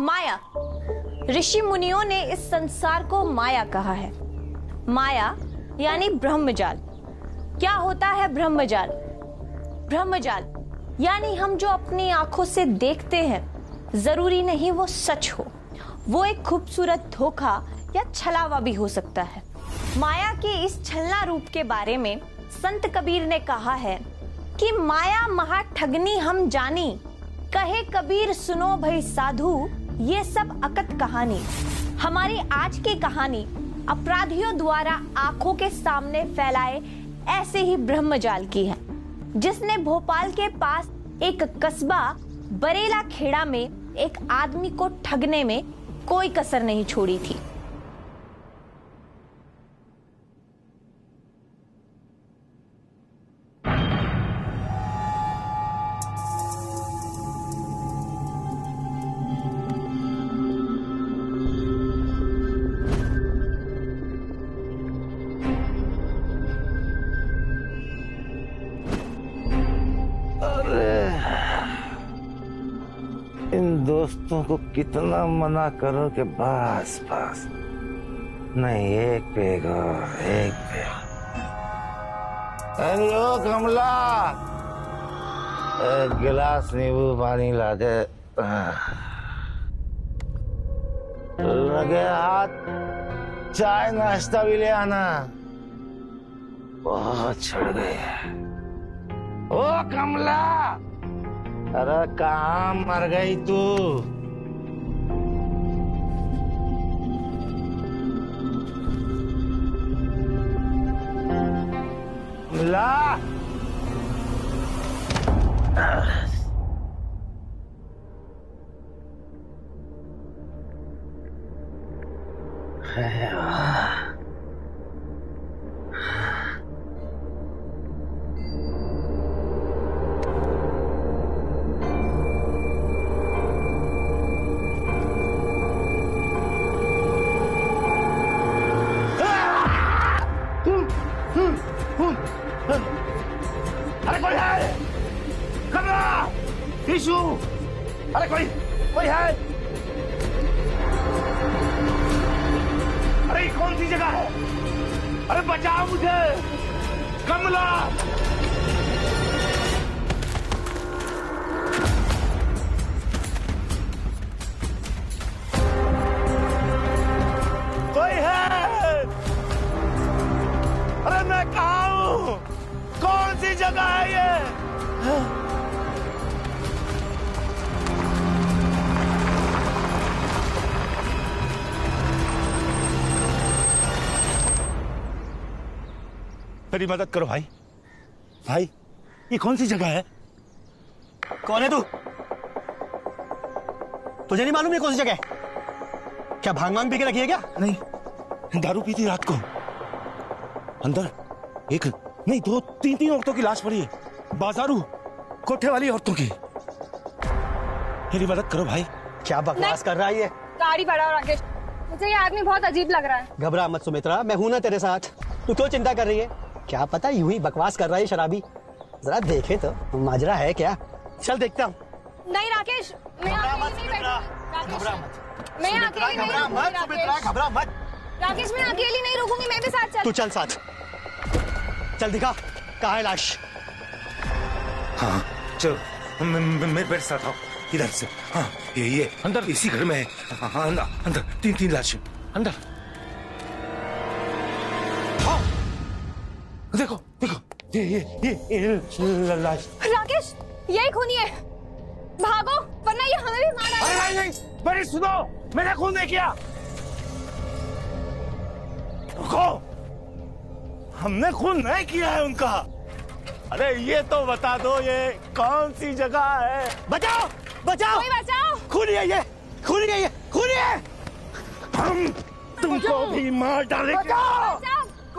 माया। ऋषि मुनियों ने इस संसार को माया कहा है। माया यानी ब्रह्मजाल। क्या होता है ब्रह्मजाल? ब्रह्मजाल यानी हम जो अपनी आंखों से देखते हैं, जरूरी नहीं वो सच हो। वो एक खूबसूरत धोखा या छलावा भी हो सकता है। माया के इस छलना रूप के बारे में संत कबीर ने कहा है कि माया महा ठगनी हम जानी, कहे कबीर सुनो भई साधु, ये सब अकत कहानी। हमारी आज की कहानी अपराधियों द्वारा आंखों के सामने फैलाए ऐसे ही ब्रह्मजाल की है, जिसने भोपाल के पास एक कस्बा बरेला खेड़ा में एक आदमी को ठगने में कोई कसर नहीं छोड़ी थी। इन दोस्तों को कितना मना करो कि बस बस नहीं, एक पेग और एक पेग। हेलो कमला, एक गिलास नींबू पानी ला दे। लगे हाथ चाय नाश्ता भी ले आना, बहुत चढ़ गए। ओ कमला, अरे कहाँ मर गई तू? कमला, अरे कोई है? कमला, टिशू, अरे कोई है? अरे कौन सी जगह है? अरे बचाओ मुझे, कमला। कोई है? अरे मैं कहाँ हूँ? कौन सी जगह है ये? मेरी मदद करो भाई। भाई, ये कौन सी जगह है? कौन है तू? तुझे नहीं मालूम ये कौन सी जगह है? क्या भांग वांग पी के रखी है क्या? नहीं, दारू पी थी रात को। अंदर एक नहीं, दो तीन औरतों की लाश पड़ी है, बाजारू कोठे वाली औरतों की। मेरी मदद करो भाई। क्या बकवास कर रहा है ये? गाड़ी बढ़ाओ राकेश, मुझे ये आदमी बहुत अजीब लग रहा है। घबरा मत सुमित्रा, मैं हूं ना तेरे साथ। तू क्यों चिंता कर रही है? क्या पता यूं ही बकवास कर रहा है शराबी। जरा देखे तो माजरा है क्या। चल देखता हूँ। नहीं राकेश, मैं अकेली नहीं बैठूंगी। मैं अकेली नहीं रुकूंगी। घबरा मत राकेश, मैं अकेली नहीं रुकूंगी, मैं भी साथ तू चल साथ। चल दिखा, कहाँ है लाश? हाँ चलो, मेरे साथ आओ, इधर से। हाँ ये अंदर इसी घर में है। हाँ अंदर तीन लाशें अंदर। हाँ देखो ये लाश। राकेश, यही खूनी है, भागो वरना ये हमें भी मार डालेगा। अरे नहीं, मेरी सुनो, मैंने खून नहीं किया। रुको, हमने खून नहीं किया है उनका। अरे ये तो बता दो, ये कौन सी जगह है? बचाओ बचाओ, कोई बचाओ। खूनी है ये, खूनी है ये, खूनी है। हम तुमको भी मार डालेंगे।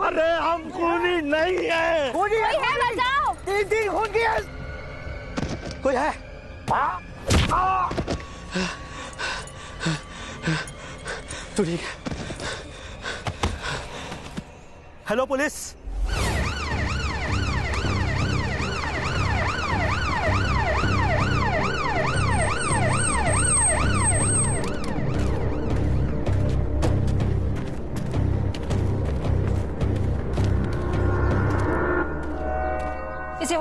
अरे हम खूनी नहीं है। खूनी है, बचाओ। तीन खून की है। कोई है? तू ठीक है? हेलो पुलिस,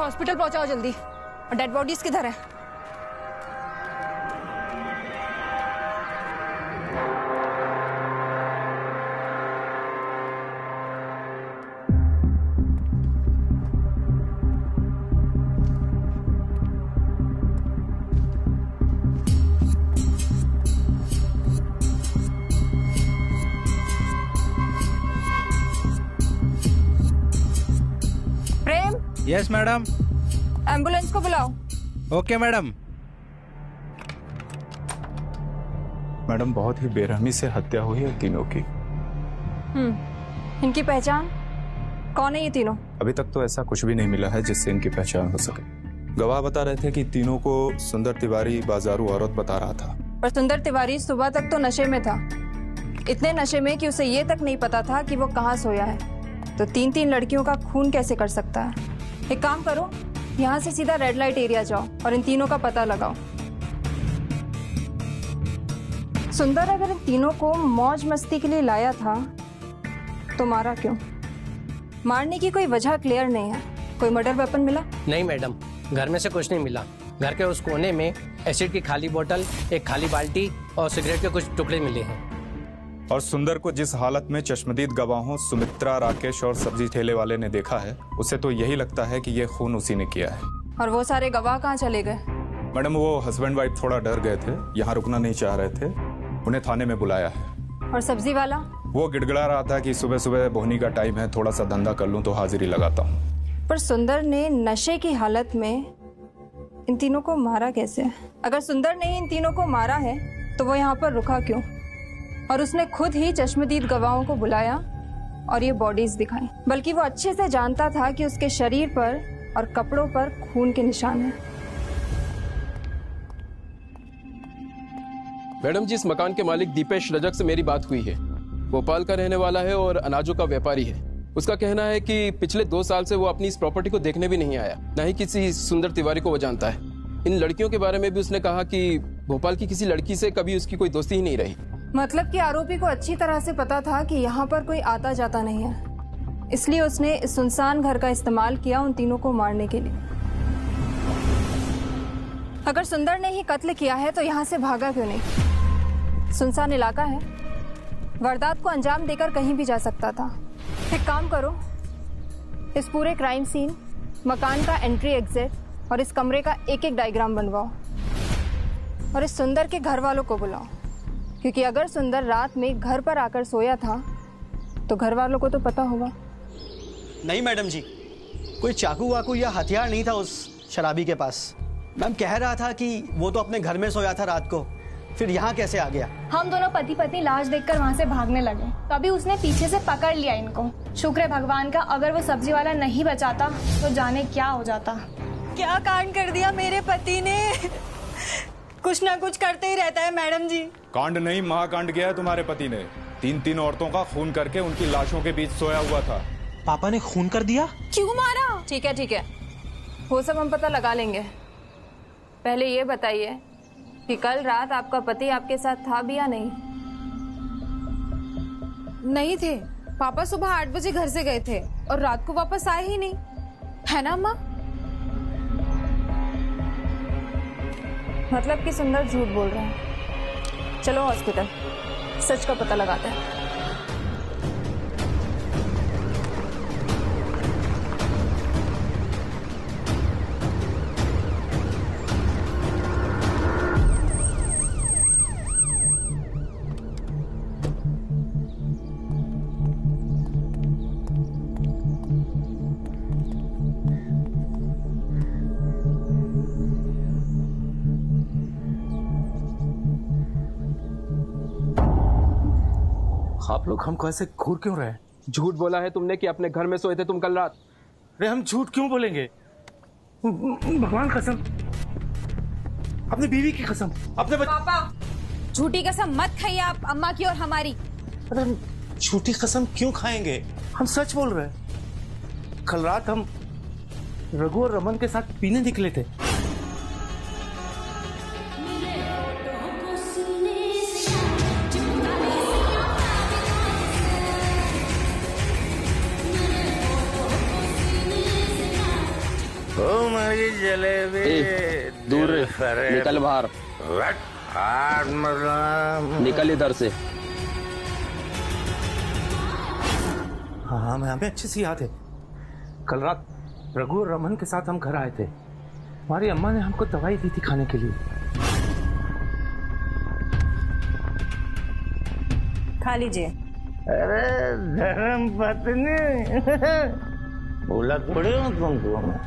हॉस्पिटल पहुंचाओ जल्दी। और डेड बॉडीज किधर है? प्रेम, यस मैडम। एम्बुलेंस को बुलाओ। Okay madam. मैडम बहुत ही बेरहमी से हत्या हुई है तीनों की। इनकी पहचान? कौन है ये तीनों? अभी तक तो ऐसा कुछ भी नहीं मिला है जिससे इनकी पहचान हो सके। गवाह बता रहे थे कि तीनों को सुंदर तिवारी बाजारू औरत बता रहा था। पर सुंदर तिवारी सुबह तक तो नशे में था, इतने नशे में कि उसे ये तक नहीं पता था कि वो कहाँ सोया है। तो 3 लड़कियों का खून कैसे कर सकता है? एक काम करो, यहाँ से सीधा रेड लाइट एरिया जाओ और इन तीनों का पता लगाओ। सुंदर अगर इन तीनों को मौज मस्ती के लिए लाया था तो मारा क्यों? मारने की कोई वजह क्लियर नहीं है। कोई मर्डर वेपन मिला? नहीं मैडम, घर में से कुछ नहीं मिला। घर के उस कोने में एसिड की खाली बोतल, एक खाली बाल्टी और सिगरेट के कुछ टुकड़े मिले हैं। और सुंदर को जिस हालत में चश्मदीद गवाहों सुमित्रा, राकेश और सब्जी ठेले वाले ने देखा है, उसे तो यही लगता है कि ये खून उसी ने किया है। और वो सारे गवाह कहाँ चले गए? मैडम वो हस्बैंड वाइफ थोड़ा डर गए थे, यहाँ रुकना नहीं चाह रहे थे, उन्हें थाने में बुलाया है। और सब्जी वाला? वो गिड़गिड़ा रहा था कि सुबह सुबह बोहनी का टाइम है, थोड़ा सा धंधा कर लूं तो हाजिरी लगाता हूँ। पर सुंदर ने नशे की हालत में इन तीनों को मारा कैसे? अगर सुंदर ने इन तीनों को मारा है तो वो यहाँ पर रुका क्यों? और उसने खुद ही चश्मदीद गवाहों को बुलाया और ये बॉडीज दिखाई। बल्कि वो अच्छे से जानता था कि उसके शरीर पर और कपड़ों पर खून के निशान हैं। मैडम जी, इस मकान के मालिक दीपेश रजक से मेरी बात हुई है। भोपाल का रहने वाला है और अनाजों का व्यापारी है। उसका कहना है कि पिछले 2 साल से वो अपनी इस प्रॉपर्टी को देखने भी नहीं आया, न ही किसी सुंदर तिवारी को वो जानता है। इन लड़कियों के बारे में भी उसने कहा कि भोपाल की किसी लड़की से कभी उसकी कोई दोस्ती ही नहीं रही। मतलब कि आरोपी को अच्छी तरह से पता था कि यहाँ पर कोई आता जाता नहीं है, इसलिए उसने इस सुनसान घर का इस्तेमाल किया उन तीनों को मारने के लिए। अगर सुंदर ने ही कत्ल किया है तो यहाँ से भागा क्यों नहीं? सुनसान इलाका है, वारदात को अंजाम देकर कहीं भी जा सकता था। एक काम करो, इस पूरे क्राइम सीन, मकान का एंट्री एग्जिट और इस कमरे का एक एक डायग्राम बनवाओ और इस सुंदर के घर वालों को बुलाओ, क्योंकि अगर सुंदर रात में घर पर आकर सोया था तो घर वालों को तो पता होगा। नहीं मैडम जी, कोई चाकू वाकू या हथियार नहीं था उस शराबी के पास। मैम कह रहा था कि वो तो अपने घर में सोया था रात को, फिर यहाँ कैसे आ गया? हम दोनों पति पत्नी लाश देखकर वहाँ से भागने लगे, तभी उसने पीछे से पकड़ लिया इनको। शुक्र है भगवान का, अगर वो सब्जी वाला नहीं बचाता तो जाने क्या हो जाता। क्या कांड कर दिया मेरे पति ने। कुछ ना कुछ करते ही रहता है मैडम जी। कांड नहीं, महाकांड किया है तुम्हारे पति ने। 3 औरतों का खून करके उनकी लाशों के बीच सोया हुआ था। पापा ने खून कर दिया? क्यों मारा? ठीक है, वो सब हम पता लगा लेंगे। पहले ये बताइए कि कल रात आपका पति आपके साथ था भी या नहीं? नहीं थे, पापा सुबह 8 बजे घर से गए थे और रात को वापस आए ही नहीं, है ना माँ? मतलब कि सुंदर झूठ बोल रहा है। चलो हॉस्पिटल, सच का पता लगाते हैं। आप लोग हमको ऐसे घूर क्यों रहे हैं? झूठ बोला है तुमने कि अपने घर में सोए थे तुम कल रात। अरे हम झूठ क्यों बोलेंगे? भगवान कसम, अपनी बीवी की कसम, अपने पापा झूठी कसम मत खाइए आप, अम्मा की और हमारी। अरे हम झूठी कसम क्यों खाएंगे? हम सच बोल रहे हैं। कल रात हम रघु और रमन के साथ पीने निकले थे। मेरी जलेबी। दूर निकल बाहर, निकल इधर से। हाँ, हमें अच्छी सी याद है। कल रात रघु और रमन के साथ हम घर आए थे। हमारी अम्मा ने हमको दवाई दी थी खाने के लिए। खा लीजिए। अरे धर्म पत्नी, बोला थोड़ी हूँ तुमको मैं।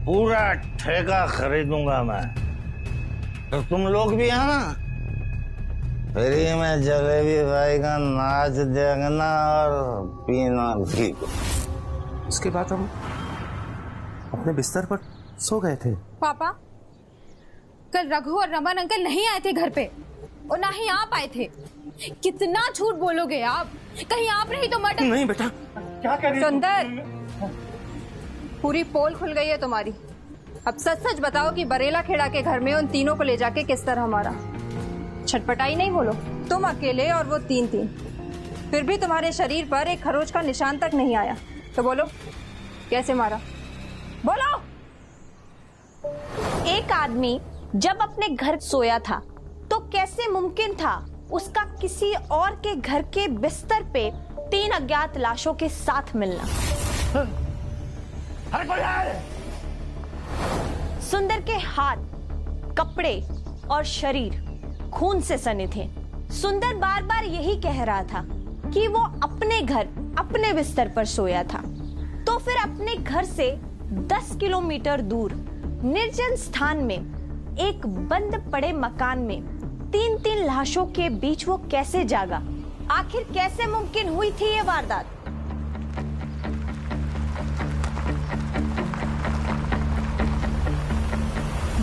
पूरा ठेका खरीदूंगा मैं, तो तुम लोग भी आना। फ्री में जलेबी भाई का नाच देखना और पीना भी। उसके बाद हम अपने बिस्तर पर सो गए थे। पापा, कल रघु और रमन अंकल नहीं आए थे घर पे और ना ही आप आए थे। कितना झूठ बोलोगे आप? कहीं आप नहीं तो मर्डर। नहीं बेटा, क्या कर रही हो? सुंदर, पूरी पोल खुल गई है तुम्हारी। अब सच सच बताओ कि बरेला खेड़ा के घर में उन तीनों को ले जाके किस तरह मारा। छटपटाई नहीं बोलो, तुम अकेले और वो तीन। फिर भी तुम्हारे शरीर पर एक खरोच का निशान तक नहीं आया। तो बोलो कैसे मारा, बोलो। एक आदमी जब अपने घर सोया था तो कैसे मुमकिन था उसका किसी और के घर के बिस्तर पे 3 अज्ञात लाशों के साथ मिलना? सुंदर के हाथ, कपड़े और शरीर खून से सने थे। सुंदर बार बार यही कह रहा था कि वो अपने घर, अपने बिस्तर पर सोया था। तो फिर अपने घर से 10 किलोमीटर दूर निर्जन स्थान में एक बंद पड़े मकान में 3 लाशों के बीच वो कैसे जागा? आखिर कैसे मुमकिन हुई थी ये वारदात?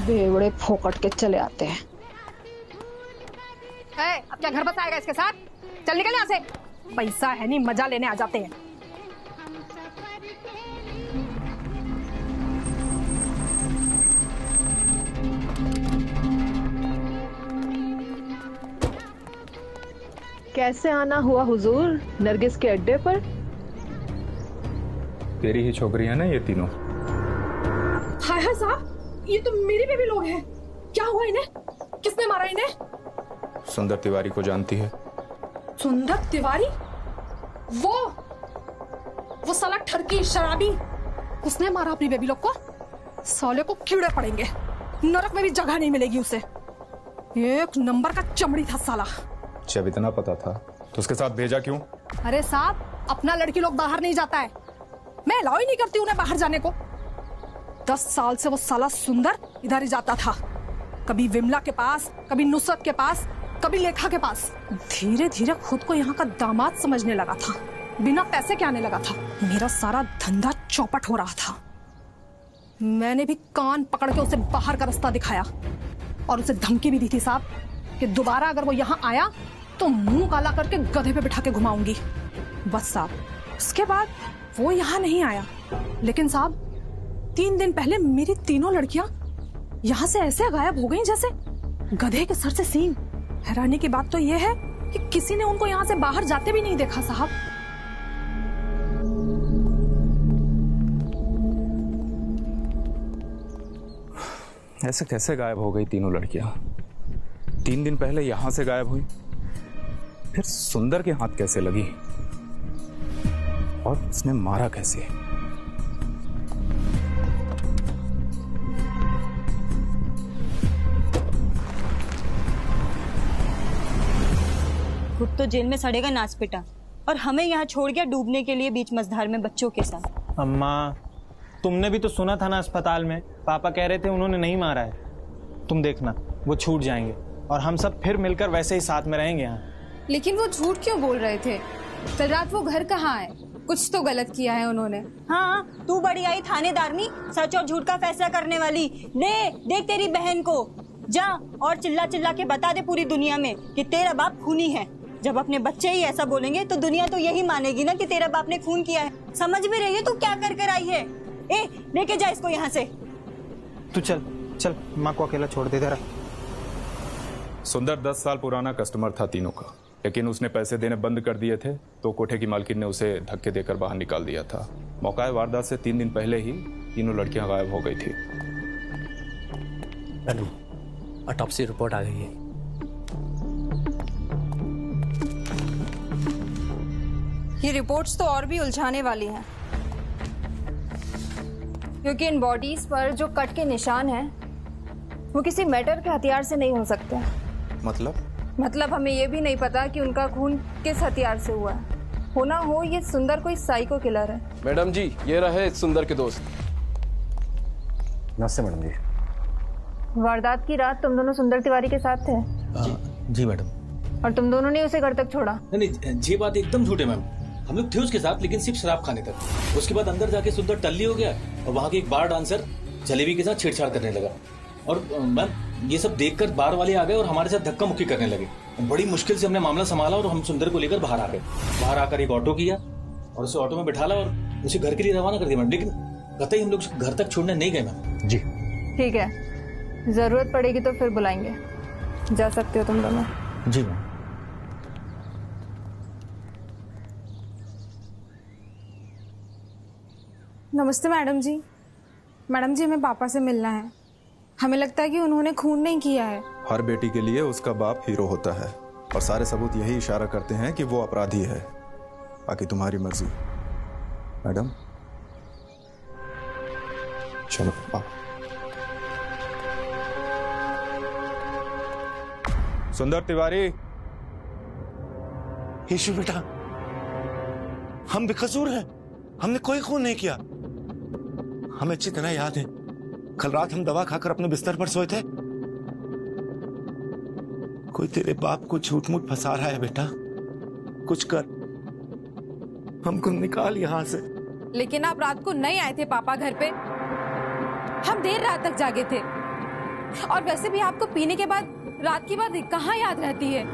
बेवड़े फोकट के चले आते हैं। अब क्या घर बसाएगा इसके साथ? चल निकल यहाँ से। पैसा है नहीं, मजा लेने आ जाते हैं। कैसे आना हुआ हुजूर नरगिस के अड्डे पर? तेरी ही छोकरी है ना ये तीनों? हाय हाय साहब, ये तो मेरे बेबी लोग हैं। क्या हुआ इन्हें? किसने मारा इन्हें? सुंदर तिवारी को जानती है? सुंदर तिवारी? वो साला ठरकी शराबी, उसने मारा अपनी बेबी लोग को। साले को कीड़े पड़ेंगे, नरक में भी जगह नहीं मिलेगी उसे। एक नंबर का चमड़ी था साला। जब इतना पता था तो उसके साथ भेजा क्यों? अरे साहब, अपना लड़की लोग बाहर नहीं जाता है, मैं अलाउ ही नहीं करती उन्हें बाहर जाने को। 10 साल से वो साला सुंदर इधर ही जाता था, कभी विमला के पास, कभी नुसरत के पास, कभी लेखा के पास। धीरे धीरे खुद को यहाँ का दामाद समझने लगा था, बिना पैसे के आने लगा था। मेरा सारा धंधा चौपट हो रहा था। मैंने भी कान पकड़ के उसे बाहर का रास्ता दिखाया और उसे धमकी भी दी थी साहब कि दोबारा अगर वो यहाँ आया तो मुंह काला करके गधे पे बिठा के घुमाऊंगी। बस साहब, उसके बाद वो यहाँ नहीं आया। लेकिन साहब, 3 दिन पहले मेरी तीनों लड़कियां यहाँ से ऐसे गायब हो गईं जैसे गधे के सर से सींग। हैरानी की बात तो यह है कि किसी ने उनको यहाँ से बाहर जाते भी नहीं देखा साहब। ऐसे कैसे गायब हो गई तीनों लड़कियां? 3 दिन पहले यहां से गायब हुई, फिर सुंदर के हाथ कैसे लगी और उसने मारा कैसे? खुद तो जेल में सड़ेगा नाच पिटा, और हमें यहाँ छोड़ गया डूबने के लिए बीच मझधार में बच्चों के साथ। अम्मा, तुमने भी तो सुना था ना अस्पताल में, पापा कह रहे थे उन्होंने नहीं मारा है। तुम देखना वो छूट जाएंगे और हम सब फिर मिलकर वैसे ही साथ में रहेंगे यहाँ। लेकिन वो झूठ क्यों बोल रहे थे? कल रात वो घर कहाँ है? कुछ तो गलत किया है उन्होंने। हाँ, तू बड़ी आई थानेदारनी, सच और झूठ का फैसला करने वाली। देख तेरी बहन को, जा और चिल्ला चिल्ला के बता दे पूरी दुनिया में कि तेरा बाप खूनी है। जब अपने बच्चे ही ऐसा बोलेंगे तो दुनिया तो यही मानेगी ना कि तेरा बाप ने खून किया है। समझ भी रही है तू क्या कर कर आई है? लेके जा इसको यहाँ से। तू चल चल, माँ को अकेला छोड़ दे जरा। सुंदर 10 साल पुराना कस्टमर था तीनों का। लेकिन उसने पैसे देने बंद कर दिए थे तो कोठे की मालकिन ने उसे धक्के देकर बाहर निकाल दिया था। मौका वारदात से 3 दिन पहले ही तीनों लड़कियां गायब हो गई थी। मैडम ऑटोप्सी रिपोर्ट आ गई है। ये रिपोर्ट्स तो और भी उलझाने वाली हैं, क्योंकि इन बॉडीज पर जो कट के निशान हैं वो किसी मेटल के हथियार से नहीं हो सकते। मतलब हमें ये भी नहीं पता कि उनका खून किस हथियार से हुआ है। होना हो ये सुंदर कोई साइको किलर है। मैडम जी, ये रहे सुंदर के दोस्त। नमस्ते मैडम जी। वारदात की रात तुम दोनों सुंदर तिवारी के साथ थे? जी मैडम। और तुम दोनों ने उसे घर तक छोड़ा? नहीं, ये बात एकदम झूठ है मैम। हम लोग थे उसके साथ, लेकिन सिर्फ शराब खाने तक। उसके बाद अंदर जाके सुंदर टल्ली हो गया और वहाँ के एक बार डांसर जलेबी के साथ छेड़छाड़ करने लगा। और मैम ये सब देखकर बार वाले आ गए और हमारे साथ धक्का मुक्की करने लगे। बड़ी मुश्किल से हमने मामला संभाला और हम सुंदर को लेकर बाहर आ गए। बाहर आकर एक ऑटो किया और उसे ऑटो में बिठाला और उसे घर के लिए रवाना कर दिया मैम। लेकिन कतई हम लोग घर तक छोड़ने नहीं गए मैम। जी ठीक है, जरूरत पड़ेगी तो फिर बुलाएंगे। जा सकते हो तुम दोनों। जी मैम। नमस्ते मैडम जी। मैडम जी, हमें पापा से मिलना है। हमें लगता है कि उन्होंने खून नहीं किया है। हर बेटी के लिए उसका बाप हीरो होता है और सारे सबूत यही इशारा करते हैं कि वो अपराधी है। बाकी तुम्हारी मर्जी। मैडम चलो आओ। सुंदर तिवारी। यीशु बेटा, हम बेकसूर हैं। हमने कोई खून नहीं किया। हमें अच्छी तरह याद है, कल रात हम दवा खाकर अपने बिस्तर पर सोए थे। कोई तेरे बाप को झूठ मूठ फंसा रहा है बेटा। कुछ कर, हमको निकाल यहां से। लेकिन आप रात को नहीं आए थे पापा घर पे। हम देर रात तक जागे थे। और वैसे भी आपको पीने के बाद रात की बात कहाँ याद रहती है?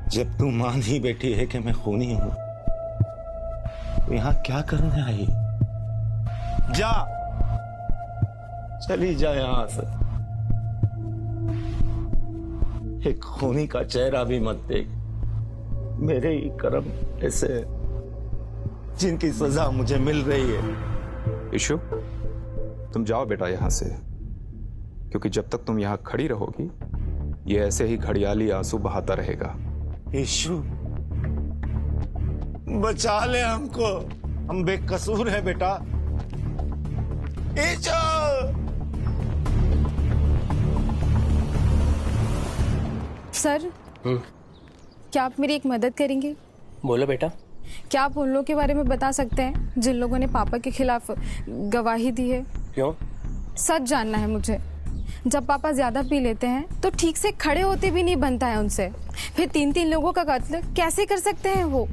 जब तू मान ही बैठी है कि मैं खूनी हूं, तो यहां क्या करने आई? जा, चली जा यहां से। एक खूनी का चेहरा भी मत देख। मेरे ही कर्म ऐसे, जिनकी सजा मुझे मिल रही है। यीशु, तुम जाओ बेटा यहां से, क्योंकि जब तक तुम यहां खड़ी रहोगी ये ऐसे ही घड़ियाली आंसू बहाता रहेगा। यीशु, बचा ले हमको। हम बेकसूर हैं बेटा। यीशु! सर, क्या आप मेरी एक मदद करेंगे? बोलो बेटा। क्या आप उन लोगों के बारे में बता सकते हैं जिन लोगों ने पापा के खिलाफ गवाही दी है? क्यों? सच जानना है मुझे। जब पापा ज्यादा पी लेते हैं तो ठीक से खड़े होते भी नहीं बनता है उनसे। फिर 3-3 लोगों का कत्ल कैसे कर सकते हैं वो?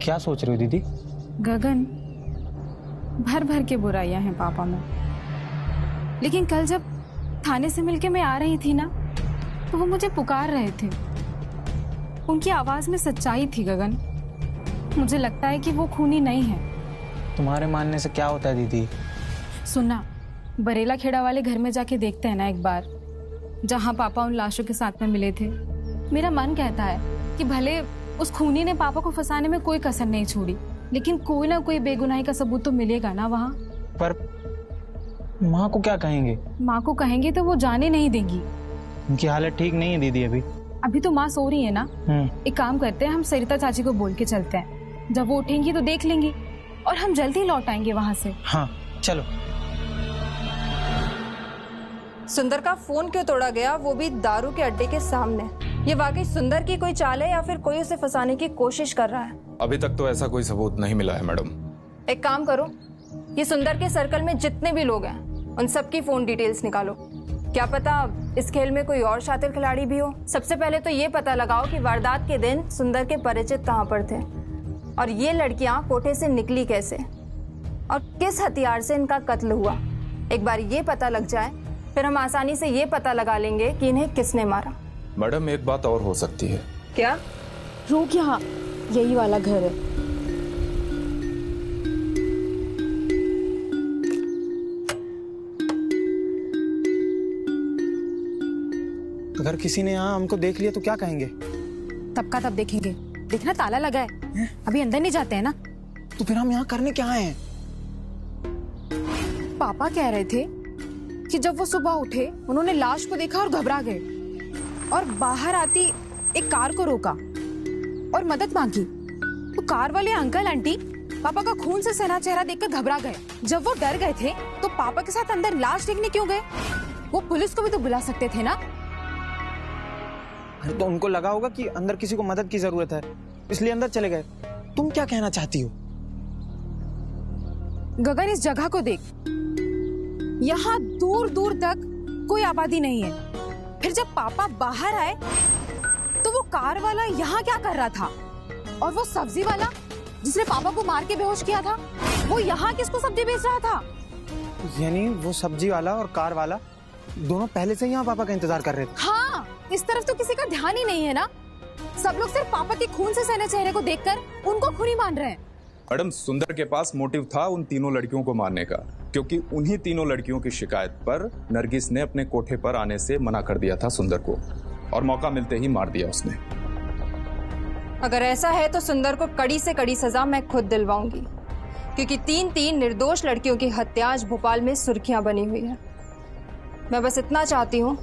क्या सोच रही हो दीदी? गगन, भर भर के बुराइयां हैं पापा में। लेकिन कल जब थाने से मिलके मैं आ रही थी ना, तो वो मुझे पुकार रहे थे। उनकी आवाज में सच्चाई थी गगन। मुझे लगता है कि वो खूनी नहीं है। तुम्हारे मानने से क्या होता है दीदी? सुनना, बरेला खेड़ा वाले घर में जाके देखते हैं ना एक बार, जहां पापा उन लाशों के साथ में मिले थे। मेरा मन कहता है कि भले उस खूनी ने पापा को फंसाने में कोई कसर नहीं छोड़ी, लेकिन कोई ना कोई बेगुनाही का सबूत तो मिलेगा ना वहाँ। पर माँ को क्या कहेंगे? माँ को कहेंगे तो वो जाने नहीं देंगी। उनकी हालत ठीक नहीं है दीदी अभी। अभी तो माँ सो रही है ना। एक काम करते हैं, हम सरिता चाची को बोल के चलते हैं। जब वो उठेंगी तो देख लेंगी और हम जल्दी लौट आएंगे वहाँ से। हाँ चलो। सुंदर का फोन क्यों तोड़ा गया, वो भी दारू के अड्डे के सामने? ये वाकई सुंदर की कोई चाल है या फिर कोई उसे फंसाने की कोशिश कर रहा है? अभी तक तो ऐसा कोई सबूत नहीं मिला है मैडम। एक काम करो, ये सुंदर के सर्कल में जितने भी लोग हैं उन सबकी फोन डिटेल्स निकालो। क्या पता इस खेल में कोई और शातिर खिलाड़ी भी हो। सबसे पहले तो ये पता लगाओ कि वारदात के दिन सुंदर के परिचित कहाँ पर थे और ये लड़कियां कोठे से निकली कैसे और किस हथियार से इनका कत्ल हुआ। एक बार ये पता लग जाए फिर हम आसानी से ये पता लगा लेंगे कि इन्हें किसने मारा। मैडम एक बात और हो सकती है। क्या? रुक, यहाँ यही वाला घर है। अगर किसी ने यहाँ हमको देख लिया तो क्या कहेंगे? तब का तब देखेंगे। देखना ताला लगा है, अभी अंदर नहीं जाते हैं ना। तो फिर हम यहाँ करने क्या आए हैं? पापा कह रहे थे कि जब वो सुबह उठे उन्होंने लाश को देखा और घबरा गए, और बाहर आती एक कार को रोका और मदद मांगी। तो कार वाले अंकल आंटी पापा का खून से सना चेहरा देखकर घबरा गए। जब वो डर गए थे तो पापा के साथ अंदर लाश देखने क्यों गए? वो पुलिस को भी तो बुला सकते थे ना। अरे तो उनको लगा होगा कि अंदर किसी को मदद की जरूरत है, इसलिए अंदर चले गए। तुम क्या कहना चाहती हो? गगन, इस जगह को देख, यहाँ दूर दूर तक कोई आबादी नहीं है। फिर जब पापा बाहर आए तो वो कार वाला यहाँ क्या कर रहा था? और वो सब्जी वाला जिसने पापा को मार के बेहोश किया था, वो यहाँ किसको सब्जी बेच रहा था? यानी वो सब्जी वाला और कार वाला दोनों पहले से यहाँ पापा का इंतजार कर रहे थे। हाँ, इस तरफ तो किसी का ध्यान ही नहीं है ना। सब लोग सिर्फ पापा के खून से सने चेहरे को देखकर उनको खूनी मान रहे हैं। मैडम, सुंदर के पास मोटिव था उन तीनों लड़कियों को मारने का, क्योंकि उन्हीं तीनों लड़कियों की शिकायत पर नरगिस ने अपने कोठे पर आने से मना कर दिया था सुंदर को, और मौका मिलते ही मार दिया उसने। अगर ऐसा है तो सुंदर को कड़ी से कड़ी सजा मैं खुद दिलवाऊंगी, क्योंकि 3 निर्दोष लड़कियों की हत्या आज भोपाल में सुर्खियां बनी हुई है। मैं बस इतना चाहती हूँ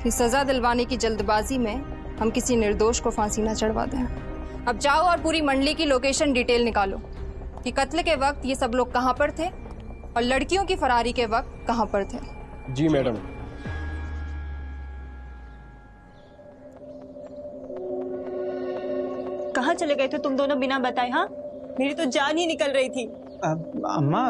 कि सजा दिलवाने की जल्दबाजी में हम किसी निर्दोष को फांसी न चढ़वा दें। अब जाओ और पूरी मंडली की लोकेशन डिटेल निकालो कि कत्ल के वक्त ये सब लोग कहाँ पर थे और लड़कियों की फरारी के वक्त कहाँ पर थे। जी मैडम। कहाँ चले गए थे तुम दोनों बिना बताए? हाँ, मेरी तो जान ही निकल रही थी। अम्मा,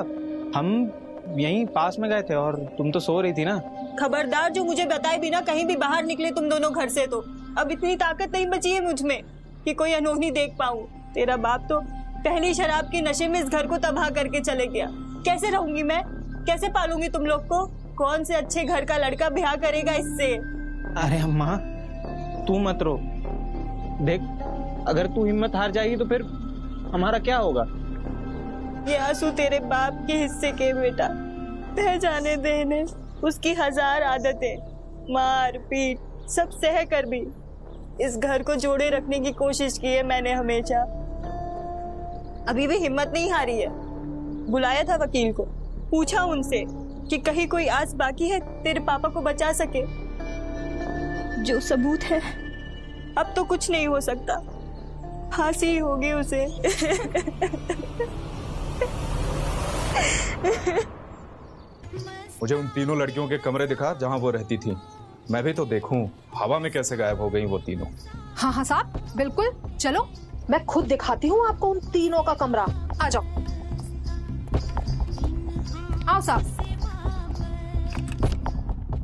हम यहीं पास में गए थे और तुम तो सो रही थी ना। खबरदार, जो मुझे बताए बिना कहीं भी बाहर निकले तुम दोनों घर से तो अब इतनी ताकत नहीं बची है मुझ में कि कोई अनहोनी देख पाऊं। तेरा बाप तो पहली शराब के नशे में इस घर को तबाह करके चले गया। कैसे रहूंगी मैं? कैसे पालूंगी तुम लोग को? कौन से अच्छे घर का लड़का ब्याह करेगा इससे? अरे अम्मा, तू मत रो। देख, अगर तू हिम्मत हार जाएगी तो फिर हमारा क्या होगा? ये आंसू तेरे बाप के हिस्से के बेटा, बह जाने देने। उसकी 1000 आदतें, मार पीट सब सह कर भी इस घर को जोड़े रखने की कोशिश की है मैंने हमेशा। अभी भी हिम्मत नहीं हारी है। बुलाया था वकील को, पूछा उनसे कि कहीं कोई आस बाकी है तेरे पापा को बचा सके। जो सबूत है अब तो कुछ नहीं हो सकता, फांसी ही होगी उसे। मुझे उन तीनों लड़कियों के कमरे दिखा जहां वो रहती थी। मैं भी तो देखूं हवा में कैसे गायब हो गई वो तीनों। हाँ हाँ साहब, बिल्कुल, चलो मैं खुद दिखाती हूँ आपको उन तीनों का कमरा। आ जाओ, आओ साहब,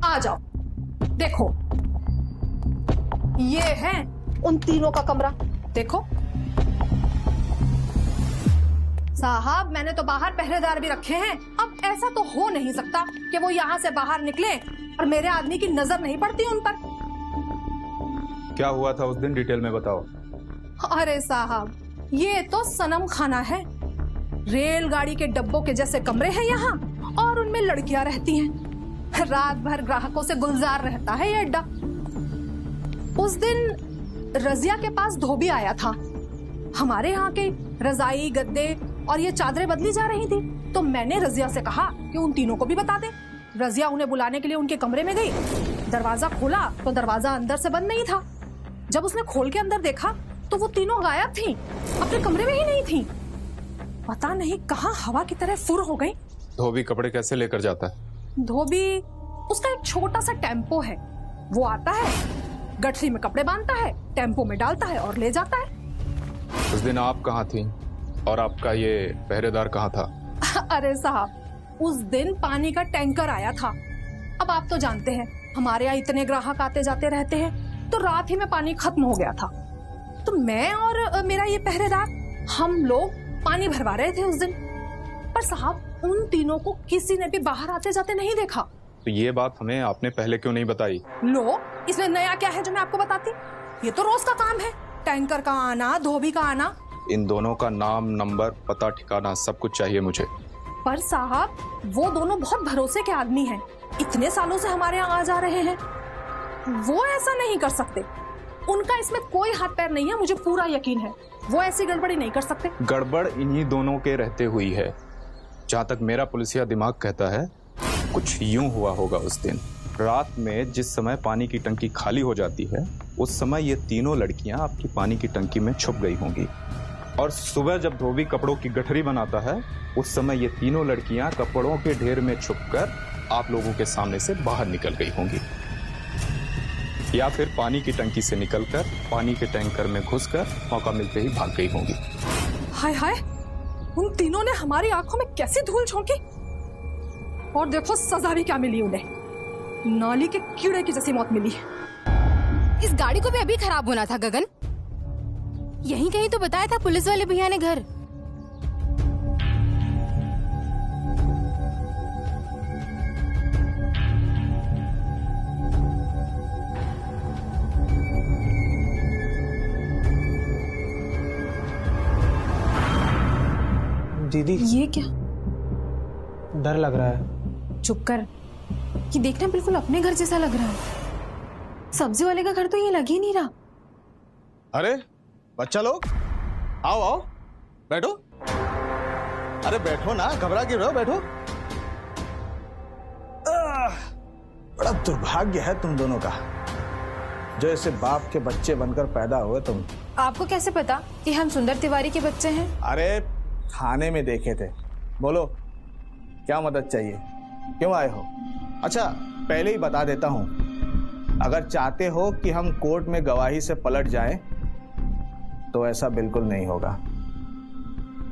आ जाओ। देखो, ये है उन तीनों का कमरा। देखो साहब, मैंने तो बाहर पहरेदार भी रखे हैं। अब ऐसा तो हो नहीं सकता कि वो यहाँ से बाहर निकले और मेरे आदमी की नजर नहीं पड़ती उन पर। क्या हुआ था उस दिन, डिटेल में बताओ। अरे साहब, ये तो सनम खाना है। रेलगाड़ी के डब्बों के जैसे कमरे हैं यहाँ, और उनमें लड़कियां रहती हैं। रात भर ग्राहकों से गुलजार रहता है ये अड्डा। उस दिन रजिया के पास धोबी आया था। हमारे यहाँ के रजाई, गद्दे और ये चादरें बदली जा रही थी, तो मैंने रजिया से कहा कि उन तीनों को भी बता दे। रजिया उन्हें बुलाने के लिए उनके कमरे में गई। दरवाजा खोला तो दरवाजा अंदर से बंद नहीं था। जब उसने खोल के अंदर देखा तो वो तीनों गायब थी, अपने कमरे में ही नहीं थी। पता नहीं कहाँ हवा की तरह फुर हो गई। धोबी कपड़े कैसे लेकर जाता है? धोबी, उसका एक छोटा सा टेम्पो है। वो आता है, गठरी में कपड़े बांधता है, टेम्पो में डालता है और ले जाता है। उस दिन आप कहाँ थी और आपका ये पहरेदार कहाँ था? अरे साहब, उस दिन पानी का टैंकर आया था। अब आप तो जानते हैं हमारे यहाँ इतने ग्राहक आते जाते रहते हैं, तो रात ही में पानी खत्म हो गया था। तो मैं और मेरा ये पहरेदार, हम लोग पानी भरवा रहे थे उस दिन। पर साहब, उन तीनों को किसी ने भी बाहर आते जाते नहीं देखा। तो ये बात हमें आपने पहले क्यों नहीं बताई? लो, इसमें नया क्या है जो मैं आपको बताती? ये तो रोज का काम है, टैंकर का आना, धोबी का आना। इन दोनों का नाम, नंबर, पता, ठिकाना सब कुछ चाहिए मुझे। पर साहब वो दोनों बहुत भरोसे के आदमी हैं, इतने सालों से हमारे यहाँ आ जा रहे हैं, वो ऐसा नहीं कर सकते। उनका इसमें कोई हाथ पैर नहीं है, मुझे पूरा यकीन है वो ऐसी गड़बड़ी नहीं कर सकते। गड़बड़ इन्हीं दोनों के रहते हुई है। जहां तक मेरा पुलिसिया दिमाग कहता है, कुछ यूं हुआ होगा उस दिन रात में जिस समय पानी की टंकी खाली हो जाती है, उस समय ये तीनों लड़कियां आपकी पानी की टंकी में छुप गई होंगी, और सुबह जब धोबी कपड़ों की गठरी बनाता है, उस समय ये तीनों लड़कियां कपड़ों के ढेर में छुपकर आप लोगों के सामने से बाहर निकल गई होंगी, या फिर पानी की टंकी से निकलकर पानी के टैंकर में घुसकर मौका मिलते ही भाग गई होंगी। हाय हाय, उन तीनों ने हमारी आंखों में कैसी धूल झोंकी, और देखो सजा भी क्या मिली उन्हें, नाली के कीड़े की जैसी मौत मिली। इस गाड़ी को भी अभी खराब होना था गगन, यहीं कहीं तो बताया था पुलिस वाले भैया ने घर। दीदी ये क्या? डर लग रहा है। चुप कर, ये देखना बिल्कुल अपने घर जैसा लग रहा है। सब्जी वाले का घर तो ये लग ही नहीं रहा। अरे बच्चा लोग, आओ आओ बैठो। अरे बैठो ना, घबरा क्यों रहे हो, बैठो। बड़ा दुर्भाग्य है तुम दोनों का, जो ऐसे बाप के बच्चे बनकर पैदा हुए तुम। आपको कैसे पता कि हम सुंदर तिवारी के बच्चे हैं? अरे थाने में देखे थे। बोलो क्या मदद चाहिए, क्यों आए हो? अच्छा पहले ही बता देता हूं, अगर चाहते हो कि हम कोर्ट में गवाही से पलट जाएं, तो ऐसा बिल्कुल नहीं होगा।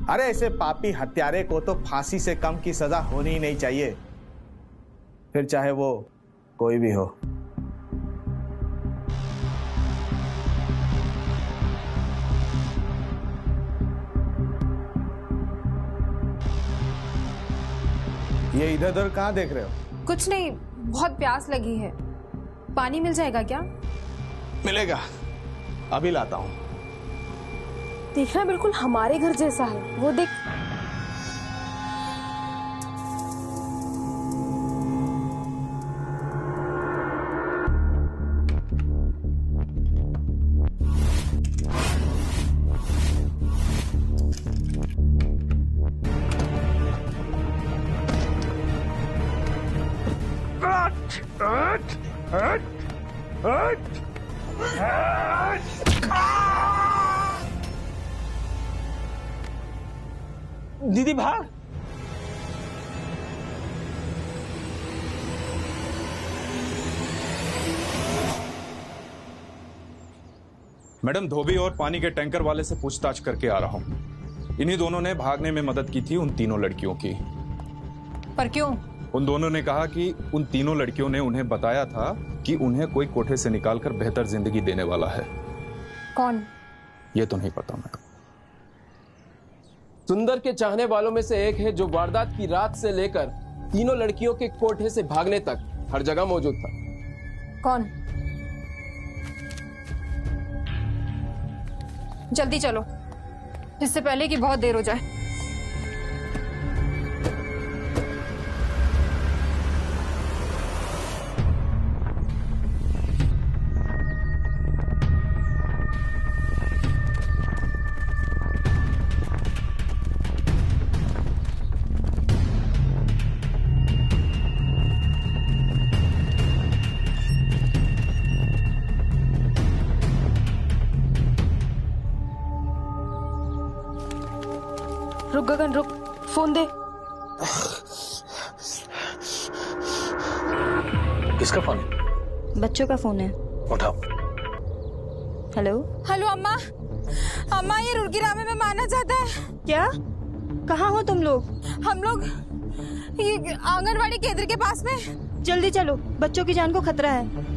अरे ऐसे पापी हत्यारे को तो फांसी से कम की सजा होनी ही नहीं चाहिए, फिर चाहे वो कोई भी हो। ये इधर उधर कहाँ देख रहे हो? कुछ नहीं, बहुत प्यास लगी है। पानी मिल जाएगा क्या? मिलेगा, अभी लाता हूं। देखना बिल्कुल हमारे घर जैसा है, वो देख। दीदी भाग। मैडम, धोबी और पानी के टैंकर वाले से पूछताछ करके आ रहा हूं। इन्हीं दोनों ने भागने में मदद की थी उन तीनों लड़कियों की। पर क्यों? उन दोनों ने कहा कि उन तीनों लड़कियों ने उन्हें बताया था कि उन्हें कोई कोठे से निकालकर बेहतर जिंदगी देने वाला है। कौन? ये तो नहीं पता मैडम। सुंदर के चाहने वालों में से एक है जो वारदात की रात से लेकर तीनों लड़कियों के कोठे से भागने तक हर जगह मौजूद था। कौन? जल्दी चलो, इससे पहले कि बहुत देर हो जाए। रुक गगन रुक, फोन दे। किसका फोन? बच्चों का फोन है। उठाओ। हेलो हेलो अम्मा। अम्मा, ये रुड़की रामे में मारना चाहता है। क्या? कहाँ हो तुम लोग? हम लोग ये आंगनवाड़ी केंद्र के पास में। जल्दी चलो, बच्चों की जान को खतरा है।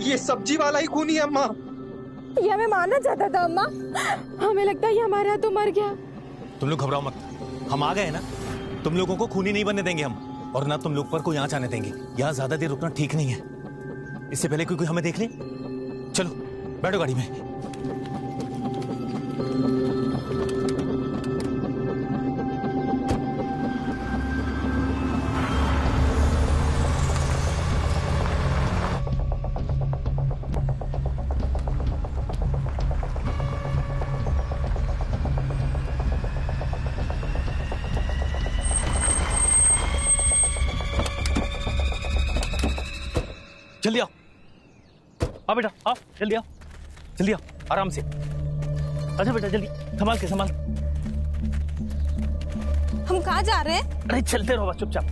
ये सब्जी वाला ही खूनी है अम्मा। ये हमें मारना चाहता था अम्मा। हमें लगता है ये हमारे हाथों मर गया। तुम लोग घबराओ मत, हम आ गए ना। तुम लोगों को खूनी नहीं बनने देंगे हम, और ना तुम लोग पर कोई आंच आने देंगे। यहाँ ज्यादा देर रुकना ठीक नहीं है। इससे पहले कोई हमें देख ले। चलो बैठो गाड़ी में। जल्दी आओ, आओ बेटा, आओ जल्दी आओ, जल्दी आओ, आराम से। अच्छा बेटा जल्दी, संभाल के संभाल। हम कहाँ जा रहे हैं? अरे चलते रहो बस चुपचाप,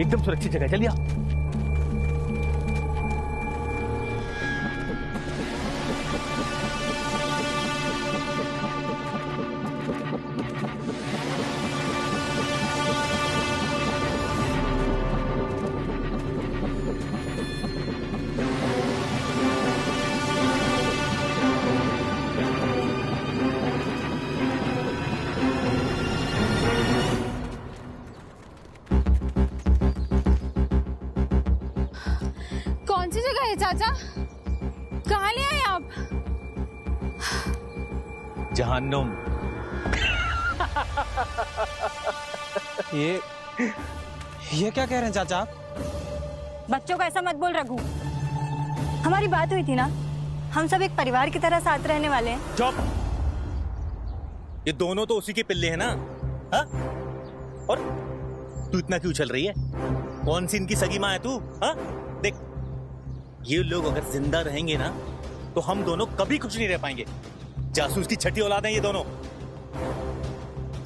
एकदम सुरक्षित जगह। जल्दी आओ। कौन सी जगह है चाचा? कहाँ ले आए आप? जहन्नुम। ये क्या कह रहे हैं चाचा आप? बच्चों का ऐसा मत बोल रघु। हमारी बात हुई थी ना, हम सब एक परिवार की तरह साथ रहने वाले हैं। चुप। ये दोनों तो उसी के पिल्ले हैं ना? हा? और तू इतना क्यों चल रही है? कौन सी इनकी सगी माँ है तू? हा? देख, ये लोग अगर जिंदा रहेंगे ना तो हम दोनों कभी खुश नहीं रह पाएंगे। जासूस की छठी औलाद हैं ये दोनों।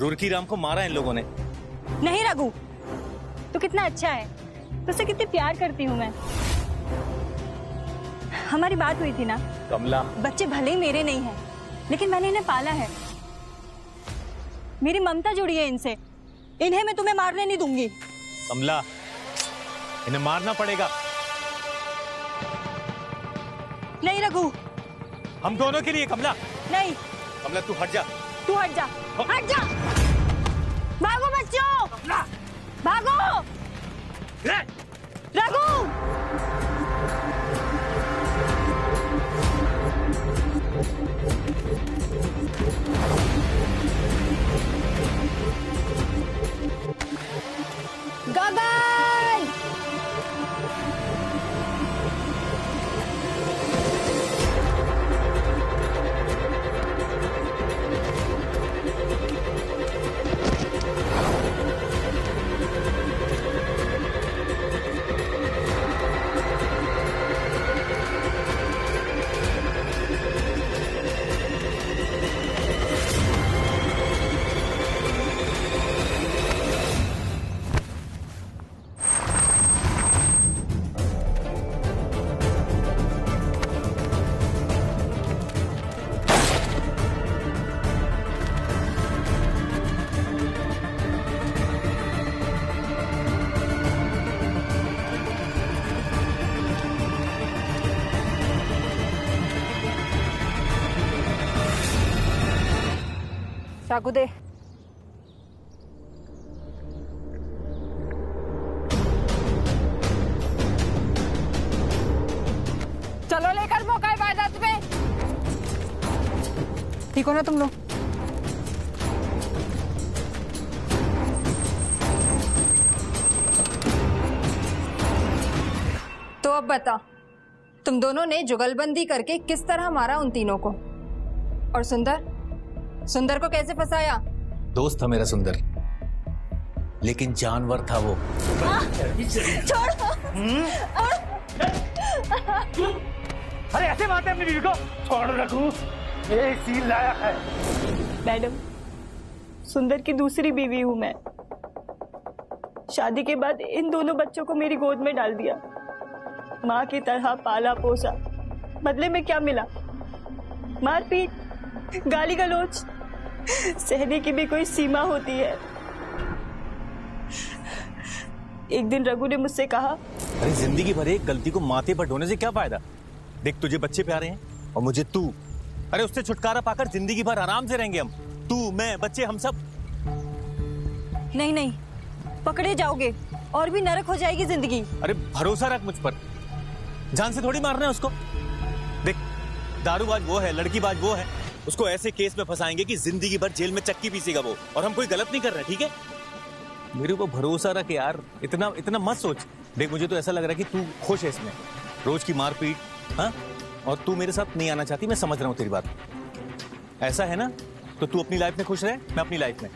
रुरकी राम को मारा इन लोगों ने। नहीं रघु, तू कितना अच्छा है, तुझसे कितनी प्यार करती हूँ मैं। हमारी बात हुई थी ना कमला। बच्चे भले ही मेरे नहीं हैं, लेकिन मैंने इन्हें पाला है। मेरी ममता जुड़ी है इनसे। इन्हें मैं तुम्हें मारने नहीं दूंगी। कमला, इन्हें मारना पड़ेगा। नहीं रघु। हम दोनों के लिए कमला। नहीं कमला तू हट जा। तू हट जा, हट जा। भागो बच्चों, भागो। रघु। गगन! चाकू दे। चलो लेकर मौका वारदात में। ठीक हो ना तुम लोग? तो अब बता, तुम दोनों ने जुगलबंदी करके किस तरह मारा उन तीनों को? और सुंदर को कैसे फंसाया? दोस्त था मेरा सुंदर, लेकिन जानवर था वो। छोड़। अरे ऐसे मारते अपनी बीवी को? छोड़ रखू, ये सील लाया है। मैडम, सुंदर की दूसरी बीवी हूँ मैं। शादी के बाद इन दोनों बच्चों को मेरी गोद में डाल दिया, माँ की तरह पाला पोसा। बदले में क्या मिला? मारपीट, गाली गलौज। सहने की भी कोई सीमा होती है। एक दिन रघु ने मुझसे कहा, अरे जिंदगी भर एक गलती को माथे पर ढोने से क्या फायदा? देख, तुझे बच्चे प्यारे हैं और मुझे तू। अरे उससे छुटकारा पाकर जिंदगी भर आराम से रहेंगे हम, तू, मैं, बच्चे, हम सब। नहीं नहीं, पकड़े जाओगे और भी नरक हो जाएगी जिंदगी। अरे भरोसा रख मुझ पर, जान से थोड़ी मारना है उसको। देख, दारूबाज वो है, लड़कीबाज वो है, उसको ऐसे केस में फंसाएंगे कि जिंदगी भर जेल में चक्की पीसेगा वो, और हम कोई गलत नहीं कर रहे, ठीक है? मेरे ऊपर भरोसा रख यार, इतना मत सोच। देख, मुझे तो ऐसा लग रहा है कि तू खुश है इसमें, रोज की मारपीट, हाँ, और तू मेरे साथ नहीं आना चाहती, मैं समझ रहा हूँ तेरी बात। ऐसा है ना, तो तू अपनी लाइफ में खुश रहे, मैं अपनी लाइफ में।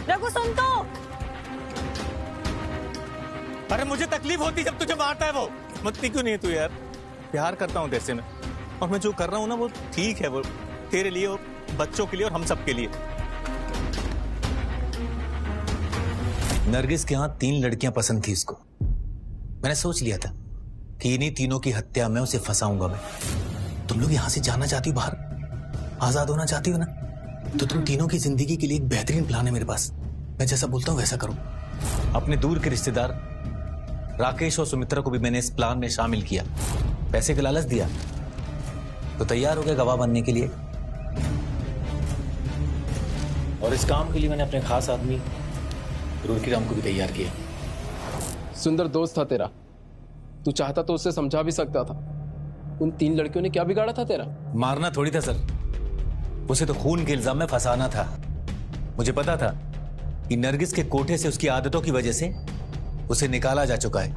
रघु सुन तो। अरे मुझे तकलीफ होती जब तुझे मारता है वो। मत्ती क्यों नहीं है तू यार? प्यार करता हूँ तेरे से मैं, और मैं जो कर रहा हूँ ना वो ठीक है, वो तेरे लिए, वो बच्चों के लिए और हम सब के लिए। नरगिस के यहाँ 3 लड़कियां पसंद थी इसको। मैंने सोच लिया था कि इन्हीं तीनों की हत्या में उसे फंसाऊंगा मैं। तुम लोग यहां से जाना चाहती हो, बाहर आजाद होना चाहती हो ना, तो तुम तीनों की जिंदगी के लिए एक बेहतरीन प्लान है मेरे पास। मैं जैसा बोलता हूं वैसा करो। अपने दूर के रिश्तेदार राकेश और सुमित्रा को भी मैंने इस प्लान में शामिल किया। पैसे का लालच दिया तो तैयार हो गए गवाह बनने के लिए। और इस काम के लिए मैंने अपने खास आदमी रुड़की राम को भी तैयार किया। सुंदर दोस्त था तेरा, तू चाहता तो उससे समझा भी सकता था। उन 3 लड़कियों ने क्या बिगाड़ा था तेरा? मारना थोड़ी था सर, उसे तो खून के इल्जाम में फंसाना था। मुझे पता था कि नरगिस के कोठे से उसकी आदतों की वजह से उसे निकाला जा चुका है।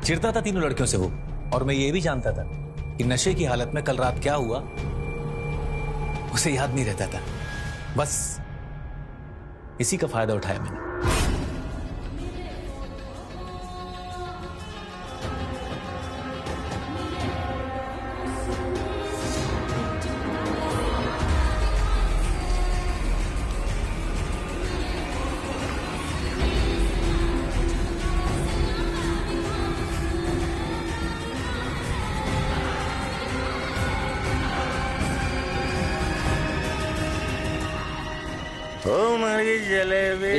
चिढ़ता था तीनों लड़कियों से वो, और मैं ये भी जानता था कि नशे की हालत में कल रात क्या हुआ उसे याद नहीं रहता था। बस इसी का फायदा उठाया मैंने। जलेबी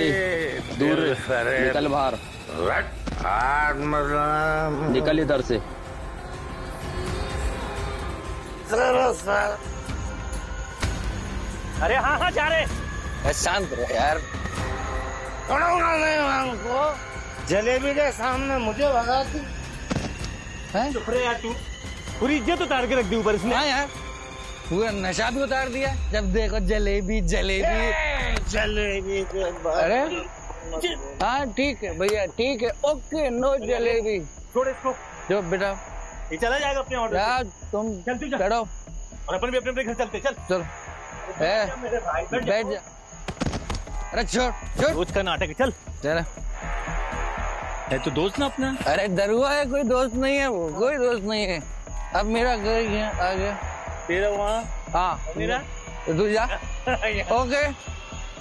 दूर निकल बाहर, निकल इधर से। अरे हाँ जा रहे। शांत रहे यार, नहीं हमको जलेबी के सामने मुझे भगाती। चुप रहे यार, तू पूरी इज्जत उतार के रख दी ऊपर इसने। हाँ यार, पूरा नशा भी उतार दिया। जब देखो जलेबी जलेबी जलेबी। अरे हाँ ठीक है भैया, ठीक है, ओके, नो जलेबी। छोड़ इसको, जो बेटा ये चला जाएगा अपने ऑर्डर यार। तुम चढ़ो और अपन भी अपने घर चलते। चल बैठ जा। अरे छोड़ रोज का नाटक है। चल चल, है तो दोस्त ना अपना। अरे दरुआ है, कोई दोस्त नहीं है वो, कोई दोस्त नहीं है। अब मेरा घर आ गया, तेरा वहाँ। हाँ मेरा, तू जा। Okay,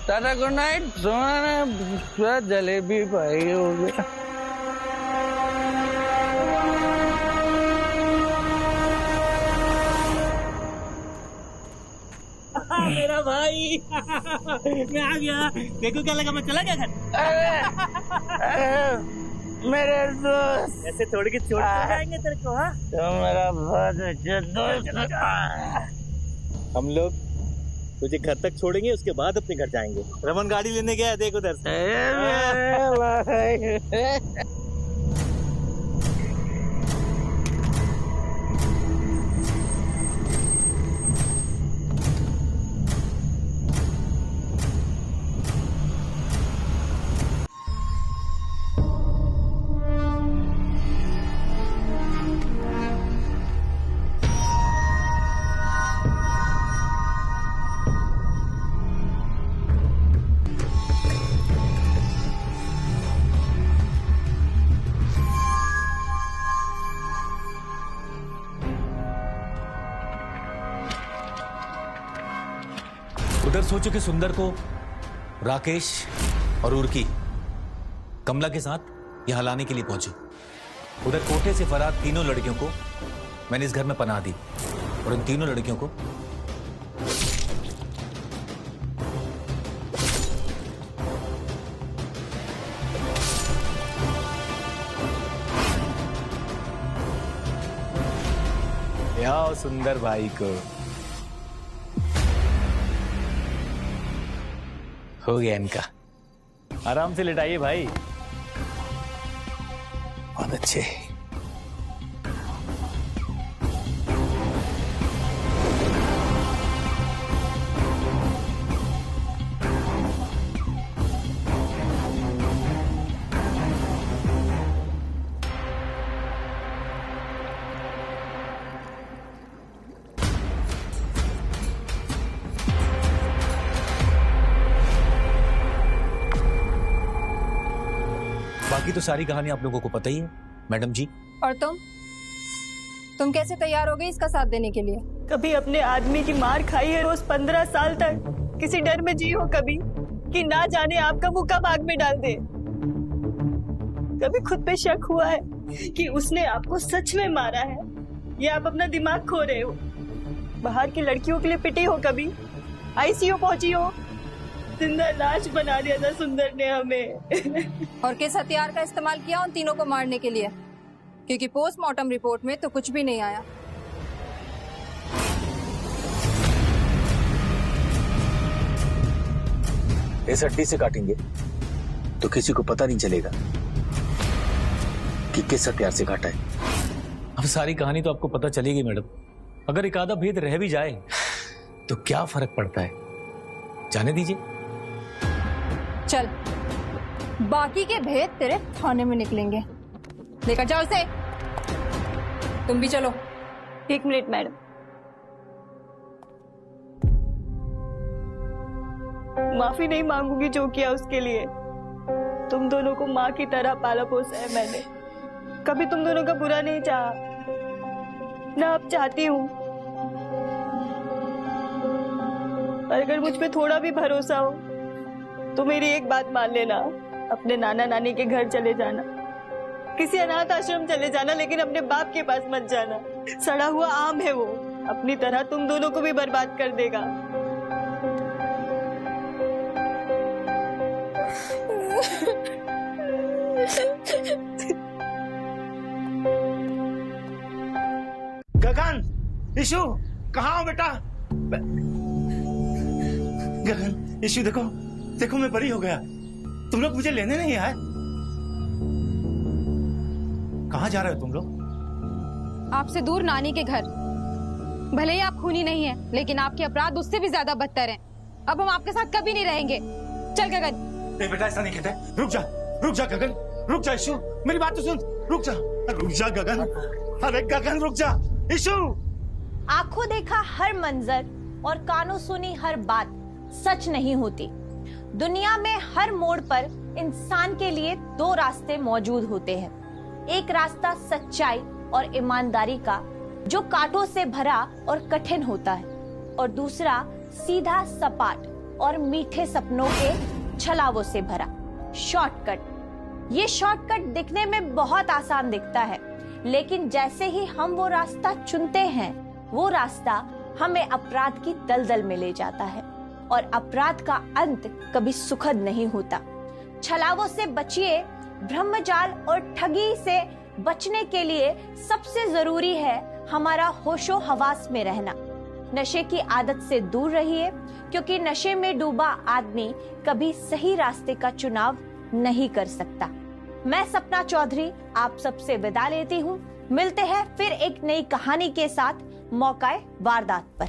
Tata, good night. सोना जलेबी भाई हो गया। मेरा भाई मैं आ गया। देखो क्या लगा, मैं चला गया घर। मेरे दोस्त ऐसे तोड़ के छोड़ जाएंगे तेरे को। हाँ, तो मेरा बहुत अच्छा दोस्त। हम लोग तुझे घर तक छोड़ेंगे, उसके बाद अपने घर जाएंगे। रमन गाड़ी लेने गया है, देख उधर से। उधर सोचो कि सुंदर को राकेश और उर्की कमला के साथ यहां लाने के लिए पहुंचे। उधर कोठे से फरार तीनों लड़कियों को मैंने इस घर में पनाह दी, और उन तीनों लड़कियों को आओ सुंदर भाई को। हो गया इनका, आराम से लेटाइए भाई। बहुत अच्छे। बाकी तो सारी कहानी आप लोगों को पता ही है मैडम जी। और तुम कैसे तैयार हो गई इसका साथ देने के लिए? कभी अपने आदमी की मार खाई है रोज 15 साल तक? किसी डर में जी हो कभी कि ना जाने आपका मुंह कब आग में डाल दे? कभी खुद पे शक हुआ है कि उसने आपको सच में मारा है या आप अपना दिमाग खो रहे हो? बाहर की लड़कियों के लिए पिटी हो कभी? आईसीयू पहुंची हो? जिंदा लाश बना दिया था सुंदर ने हमें। और किस हथियार का इस्तेमाल किया उन तीनों को मारने के लिए? क्योंकि पोस्टमार्टम रिपोर्ट में तो कुछ भी नहीं आया। इस हड्डी से काटेंगे तो किसी को पता नहीं चलेगा कि किस हथियार से काटा है। अब सारी कहानी तो आपको पता चलेगी मैडम। अगर एक आधा भेद रह भी जाए तो क्या फर्क पड़ता है, जाने दीजिए। चल, बाकी के भेद तेरे थाने में निकलेंगे। लेकर जाओ इसे। तुम भी चलो। 1 मिनट मैडम। माफी नहीं मांगूंगी जो किया उसके लिए। तुम दोनों को माँ की तरह पाला पोसा है मैंने। कभी तुम दोनों का बुरा नहीं चाहा, ना अब चाहती हूँ। अगर मुझ पे थोड़ा भी भरोसा हो तो मेरी एक बात मान लेना, अपने नाना नानी के घर चले जाना, किसी अनाथ आश्रम चले जाना, लेकिन अपने बाप के पास मत जाना। सड़ा हुआ आम है वो, अपनी तरह तुम दोनों को भी बर्बाद कर देगा। गगन, इशू, कहाँ हो बेटा? गगन, इशू देखो, देखो मैं बरी हो गया। तुम लोग मुझे लेने नहीं आए। कहाँ जा रहे हो तुम लोग? आपसे दूर नानी के घर। भले ही आप खूनी नहीं है, लेकिन आपके अपराध उससे भी ज्यादा बदतर हैं। अब हम आपके साथ कभी नहीं रहेंगे। चल गगन। नहीं बेटा, ऐसा नहीं कहते। रुक जा गगन, रुक जा इशू, मेरी बात तो सुन। रुक जा गगन, अरे गगन रुक जा। इशू, आंखों देखा हर मंजर और कानों सुनी हर बात सच नहीं होती। दुनिया में हर मोड़ पर इंसान के लिए 2 रास्ते मौजूद होते हैं। एक रास्ता सच्चाई और ईमानदारी का, जो कांटों से भरा और कठिन होता है, और दूसरा सीधा सपाट और मीठे सपनों के छलावों से भरा शॉर्टकट। ये शॉर्टकट दिखने में बहुत आसान दिखता है, लेकिन जैसे ही हम वो रास्ता चुनते हैं, वो रास्ता हमें अपराध की दलदल में ले जाता है, और अपराध का अंत कभी सुखद नहीं होता। छलावों से बचिए। ब्रह्मजाल और ठगी से बचने के लिए सबसे जरूरी है हमारा होशो हवास में रहना। नशे की आदत से दूर रहिए, क्योंकि नशे में डूबा आदमी कभी सही रास्ते का चुनाव नहीं कर सकता। मैं सपना चौधरी आप सबसे विदा लेती हूँ। मिलते हैं फिर एक नई कहानी के साथ, मौका वारदात पर।